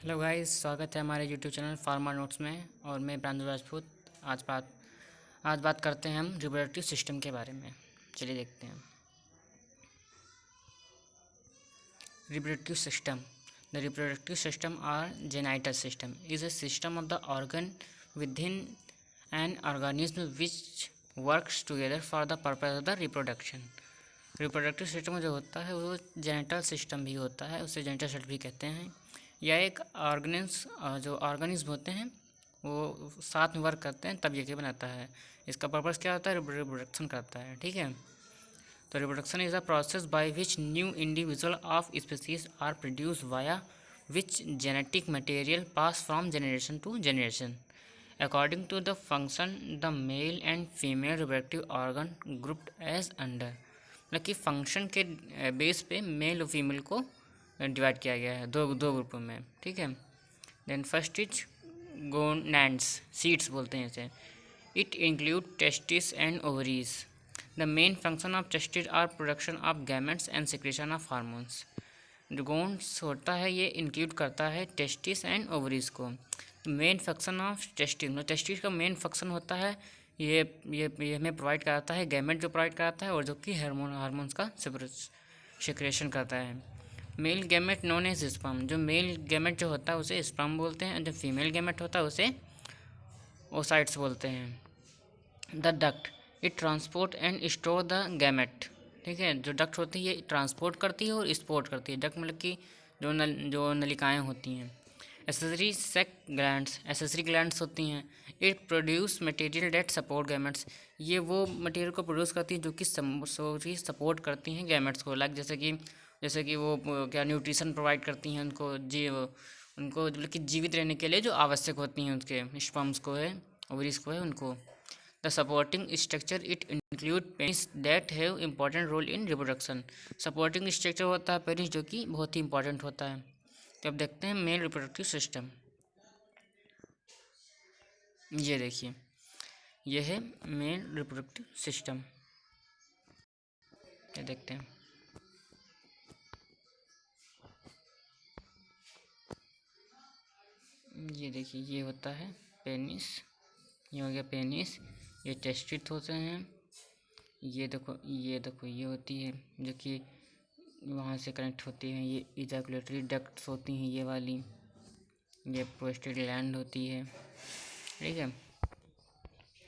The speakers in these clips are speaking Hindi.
हेलो गाइस, स्वागत है हमारे यूट्यूब चैनल फार्मा नोट्स में। और मैं प्रांजल राजपूत। आज बात करते हैं हम रिप्रोडक्टिव सिस्टम के बारे में। चलिए देखते हैं। Reproductive system. The reproductive system और genital system is a system of the organ within an organism which works together for the purpose of the reproduction। Reproductive system जो होता है वो जेनेटल सिस्टम भी होता है, उसे जेनेटल सिस्टम भी कहते हैं। यह एक जो ऑर्गेनिज्म होते हैं वो साथ में वर्क करते हैं तब ये बनाता है। इसका पर्पस क्या होता है? रिप्रोडक्शन करता है। ठीक है, तो reproduction is a process by which new individual of species are produce via which genetic material pass from generation to generation according to the function the male and female reproductive organ grouped as under. मतलब कि फंक्शन के बेस पे मेल और फीमेल को डिवाइड किया गया है दो ग्रुपों में। ठीक है, then first is gonads, seeds बोलते हैं इसे। It include testis and ovaries. The main function of testis are production of gametes and secretion of hormones. जो गोन्स होता है ये इंक्लूड करता है टेस्टिस एंड ओवरीज को। मेन फंक्शन ऑफ टेस्टिस का मेन फंक्शन होता है ये हमें प्रोवाइड कराता है गैमेट जो प्रोवाइड कराता है, और जो कि हार्मोन्स का सिक्रेशन करता है। Male gamete known as sperm. जो मेल गैमेट जो होता है उसे स्पर्म बोलते हैं, और जो फीमेल गैमेट होता है उसे ओसाइट्स बोलते हैं। The duct, it transport and store the gamete. ठीक है, जो डक्ट होती है ये ट्रांसपोर्ट करती है और स्पोर्ट करती है। डक्ट मतलब कि जो नलिकाएँ होती हैं। Accessory sex glands, accessory glands होती हैं। It produce material that support gametes. ये वो मटेरियल को प्रोड्यूस करती हैं जो कि सपोर्ट करती हैं गैमेट्स को। लाइक जैसे कि वो क्या न्यूट्रिशन प्रोवाइड करती हैं उनको मतलब कि जीवित रहने के लिए जो आवश्यक होती हैं उसके स्पर्म्स को है, ओवरीज को है उनको। The supporting structure it include penis that have important role in reproduction. Supporting structure होता है पेनिस जो कि बहुत ही इंपॉर्टेंट होता है। तो अब देखते हैं मेल रिप्रोडक्टिव सिस्टम। ये देखिए, ये है मेल रिप्रोडक्टिव सिस्टम। ये देखते हैं। ये देखिए, ये होता है पेनिस। ये हो गया पेनिस। ये टेस्टिस होते हैं। ये देखो ये होती है जो कि वहाँ से कनेक्ट होती हैं। ये इजैकुलेटरी डक्ट्स होती हैं ये वाली। ये प्रोस्टेट ग्लैंड होती है। ठीक है,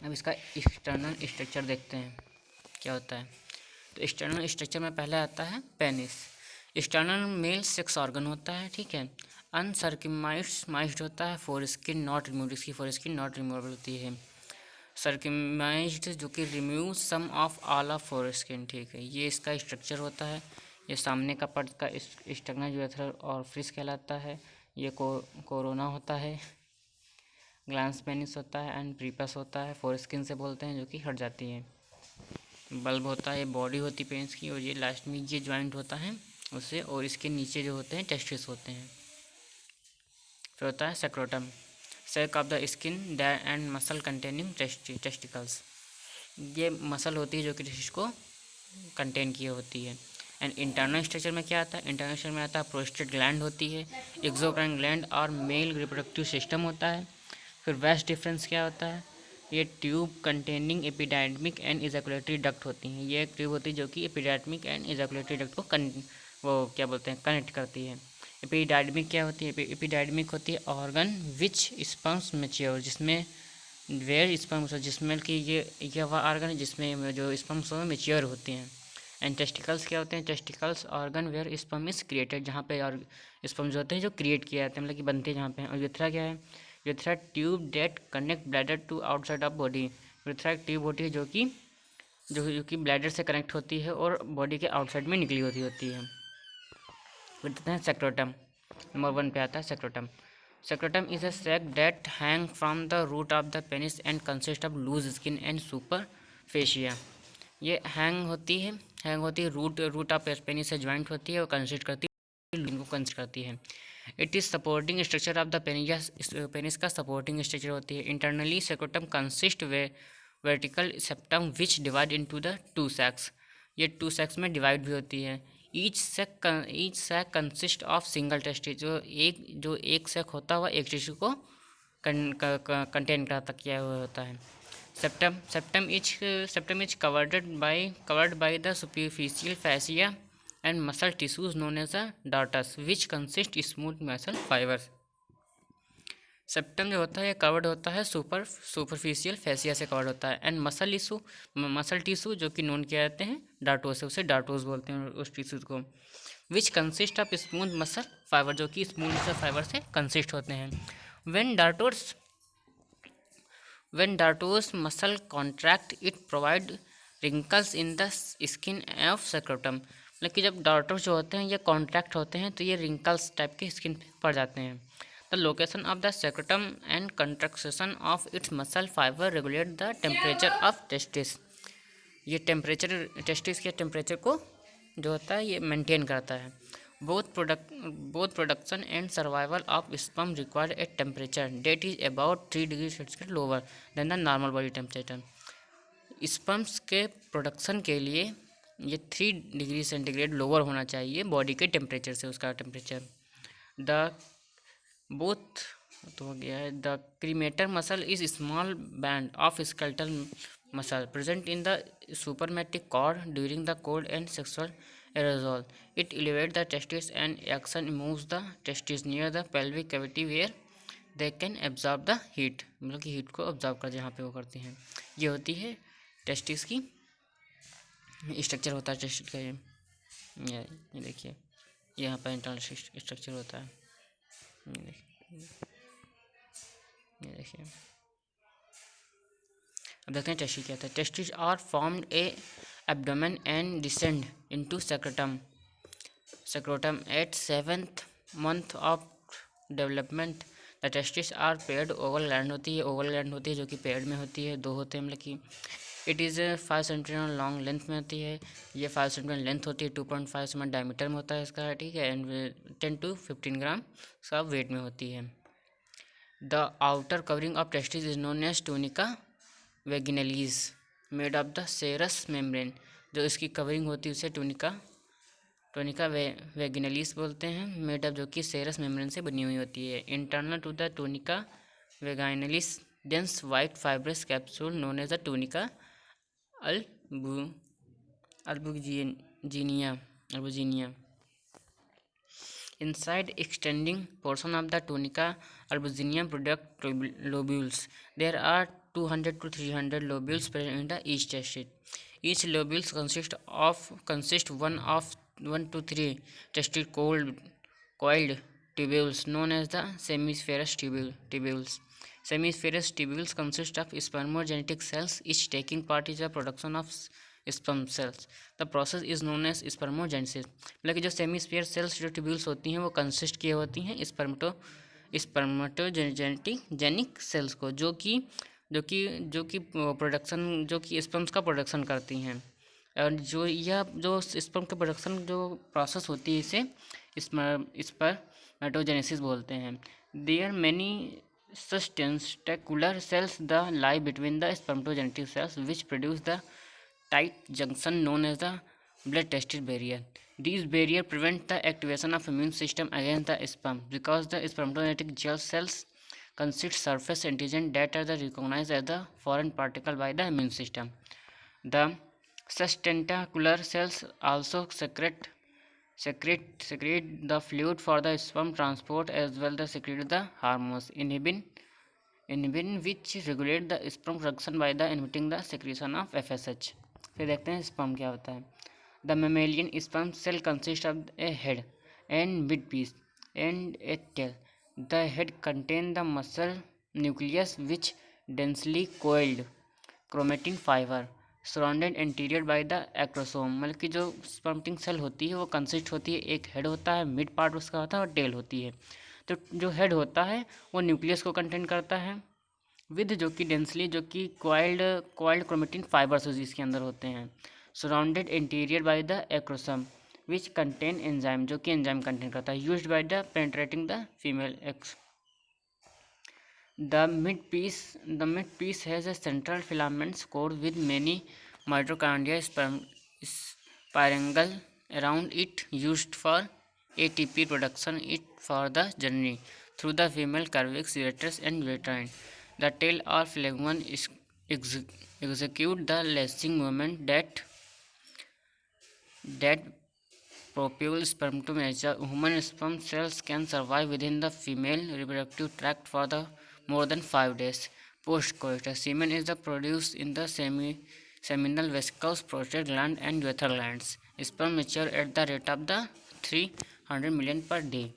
अब इसका एक्सटर्नल स्ट्रक्चर देखते हैं क्या होता है। तो एक्सटर्नल स्ट्रक्चर में पहले आता है penis. External male sex organ होता है। ठीक है, अनसर्कमाइज्ड होता है, फोर स्किन नॉट रिमूव्ड, इसकी फोर स्किन नॉट रिमूवेबल होती है। सर्कमाइज्ड जो कि remove some of all of foreskin. ठीक है, ये इसका स्ट्रक्चर होता है। ये सामने का पार्ट का स्टर्नल यूरेथ्रल और फ्रिस कहलाता है। ये कोरोना होता है। ग्लांस पेनिस होता है एंड प्रीपस होता है। फोर स्किन से बोलते हैं जो कि हट जाती है। बल्ब होता है, बॉडी होती है पेनिस की, और ये लास्ट में ये जॉइंट होता है उससे, और इसके नीचे जो होते हैं टेस्टिस होते हैं। फिर होता है scrotum, sac of the skin and muscle containing testicles. ये मसल होती है जो कि टेस्टिस को कंटेन किए होती है। एंड इंटरनल स्ट्रक्चर में क्या आता है? इंटरनल स्ट्रक्चर में आता है प्रोस्टेट ग्लैंड होती है, एक्सोक्राइन ग्लैंड और मेल रिप्रोडक्टिव सिस्टम होता है। फिर वेस्ट डिफरेंस क्या होता है? ये tube containing epididymis and ejaculatory duct होती हैं। ये एक ट्यूब होती है जो कि एपिडाइडमिक एंड इजैकुलेटरी डक्ट को वो क्या बोलते हैं, कनेक्ट करती है। एपिडाइडमिक क्या होती है? एपिडाइडमिक होती है ऑर्गन विच स्पर्म्स मैच्योर, जिसमें वेयर स्पर्म्स, जिसमें कि ये वह ऑर्गन है जिसमें जो स्पर्म्स हो मैच्योर होती हैं। एंड टेस्टिकल्स क्या होते हैं? Testicles organ where sperm is created, जहाँ पे और स्पर्म जो होते हैं जो क्रिएट किए जाते हैं, मतलब कि बनते हैं जहाँ पे। और यूरेथ्रा क्या है? Urethra tube that connect bladder to outside of body. Urethra एक ट्यूब होती है जो कि ब्लैडर से कनेक्ट होती है और बॉडी के आउटसाइड में निकली होती है। फिर देखते हैं सेक्रोटम। नंबर 1 पे आता है scrotum. Scrotum is a sac that hang from the root of the penis and consist of loose skin and super fascia. ये हैंग होती है रूट ऑफ पेनिस से ज्वाइंट होती है और कंसिस्ट करती है, इनको कंसिस्ट करती है। It is supporting structure of the penis, penis का सपोर्टिंग स्ट्रक्चर होती है। Internally scrotum consist vertical septum which divide into the two sacs. ये टू सैक्स में डिवाइड भी होती है। Each sac consist of single testis, जो एक सैक होता हुआ एक टिश्यू को कंटेन किया हुआ होता है। Septum is covered by the superficial fascia and muscle tissues known as the dartos which consist smooth muscle fibres. Septum जो होता है ये कवर्ड होता है सुपरफिशियल फैसिया से कवर्ड होता है, एंड मसल टिश्यू जो कि नोन किया जाते हैं डार्टोस से, उसे डार्टोस बोलते हैं उस टिश्यूज को। Which consist of smooth muscle fibre, जो कि स्मूथ मसल फाइबर से कंसिस्ट होते हैं। When dartos muscle contract, it provide wrinkles in the skin of scrotum। मतलब कि जब डार्टोस जो होते हैं ये कॉन्ट्रैक्ट होते हैं तो ये रिंकल्स टाइप के स्किन पे पड़ जाते हैं। The location of the scrotum and contraction of its muscle fibre regulate the temperature of testis. ये टेम्परेचर टेस्टिस के टेम्परेचर को जो होता है ये मेंटेन करता है। Both production and survival of sperm require a temperature that is about 3 degree celsius lower than the normal body temperature. Sperms के प्रोडक्शन के लिए ये 3 डिग्री सेंटीग्रेड लोअर होना चाहिए बॉडी के टेम्परेचर से, उसका टेम्परेचर। द बोथ तो हो गया है। The cremaster muscle is small band of skeletal muscle present in the spermatic cord during the cold and sexual arousal. It elevates the testes and action moves the testes near the pelvic cavity where they can absorb the heat। मतलब कि हीट को ऑब्जॉर्व कर जहाँ पे वो करती हैं। ये होती है टेस्टिस की स्ट्रक्चर होता है टेस्टिस का। ये देखिए यहाँ पर इंटरनल स्ट्रक्चर होता है। ये देखिए अब देखते हैं टेस्टिस क्या था। Testis are formed a abdomen and descend into scrotum at 7th month of development। the testes are paired oval gland होती है जो कि पेड़ में होती है, 2 होते हैं। मतलब कि it is 5 centimetre long length में होती है, ये 5 सेंटीमीटर लेंथ होती है, 2.5 सेंटीमीटर डायमीटर में होता है इसका, ठीक है, एंड 10 to 15 ग्राम का वेट में होती है। The outer covering of testis is known as tunica vaginalis made of the serous membrane. जो इसकी कवरिंग होती है उसे टोनिका वेगिनलिस बोलते हैं, मेड ऑफ जो कि सेरस मेम्ब्रेन से बनी हुई होती है। Internal to the tunica vaginalis dense white fibrous capsule known as the tunica albuginea. Inside extending portion of the tunica albuginea product lobules. There are 200 to 300 lobules present in the each testis. Each lobules consist one to three testis coiled tubules known as the semispherous tubules. Semispherous tubules consist of spermogenic cells, each taking part in the production of sperm cells. The process is known as spermatogenesis. मतलब कि जो सेमीस्फीयर सेल्स जो ट्यूब्यूल्स होती हैं वो कंसिस्ट किए होती हैं स्पर्मेटोजेनिक सेल्स को, जो कि प्रोडक्शन जो कि स्पर्म्स का प्रोडक्शन करती हैं। और जो स्पर्म के प्रोडक्शन जो प्रोसेस होती है इसे स्पर्मेटोजेनेसिस बोलते हैं। There many such tentacular cells lie between the spermatogenetic cells which produce the tight junction known as the blood-testis barrier. These barrier prevent the activation of immune system against the sperm because the spermatogenetic gel cells consist surface antigen that are recognized as the foreign particle by the immune system. The such tentacular cells also secrete the fluid for the sperm transport as well as secrete the hormones inhibin which regulate the sperm production by the inhibiting the secretion of FSH। फिर देखते हैं स्पर्म क्या होता है। The mammalian sperm cell consist of a head and mid piece and a tail. The head contain the muscle nucleus which densely coiled chromatin fibre surrounded interior by the acrosome. मतलब कि जो स्पर्मेटिंग सेल होती है वो कंसिस्ट होती है, एक हेड होता है, मिड पार्ट उसका होता है और टेल होती है। तो जो हेड होता है वो न्यूक्लियस को कंटेन करता है विद जो कि डेंसली जो कि क्वाइल्ड क्रोमेटिन फाइबर्स इसके अंदर होते हैं, surrounded interior by the acrosome which contain enzyme जो कि एंजाइम कंटेन करता है, used by the penetrating the female eggs. The mid piece has a central filaments core with many mitochondria spiral around it used for ATP production it for the journey through the female cervix, uterus, and uterine. The tail or phlegmon execute the latching movement that propel sperm to mature. Human sperm cells can survive within the female reproductive tract for the more than 5 days. Post-coitus semen is produced in the seminal vesicles, prostate gland, and urethral glands. Sperm mature at the rate of the 300 million per day.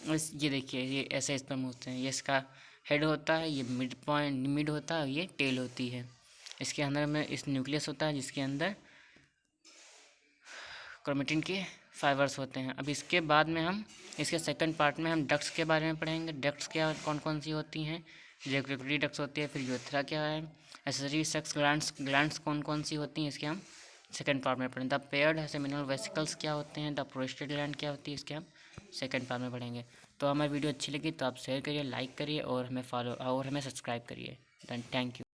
ये देखिए, ये ऐसे स्पर्म होते हैं। ये इसका हेड होता है, ये मिड होता है, ये टेल होती है। इसके अंदर में इस न्यूक्लियस होता है जिसके अंदर क्रोमेटिन के फाइबर्स होते हैं। अब इसके बाद में हम इसके सेकंड पार्ट में हम डक्ट्स के बारे में पढ़ेंगे। डक्ट्स क्या कौन कौन सी होती हैं, रिप्रोडक्टिव डक्ट्स होती है, फिर यूरेथ्रा क्या है, एक्सेसरी सेक्स ग्लैंड्स कौन कौन सी होती हैं, इसके हम सेकंड पार्ट में पढ़ेंगे। द पेयर्ड सेमिनल वेसिकल्स क्या होते हैं, द प्रोस्टेट ग्लैंड क्या होती है, इसके हम सेकंड पार्ट में पढ़ेंगे। तो हमारी वीडियो अच्छी लगी तो आप शेयर करिए, लाइक करिए और हमें सब्सक्राइब करिए। Thank you.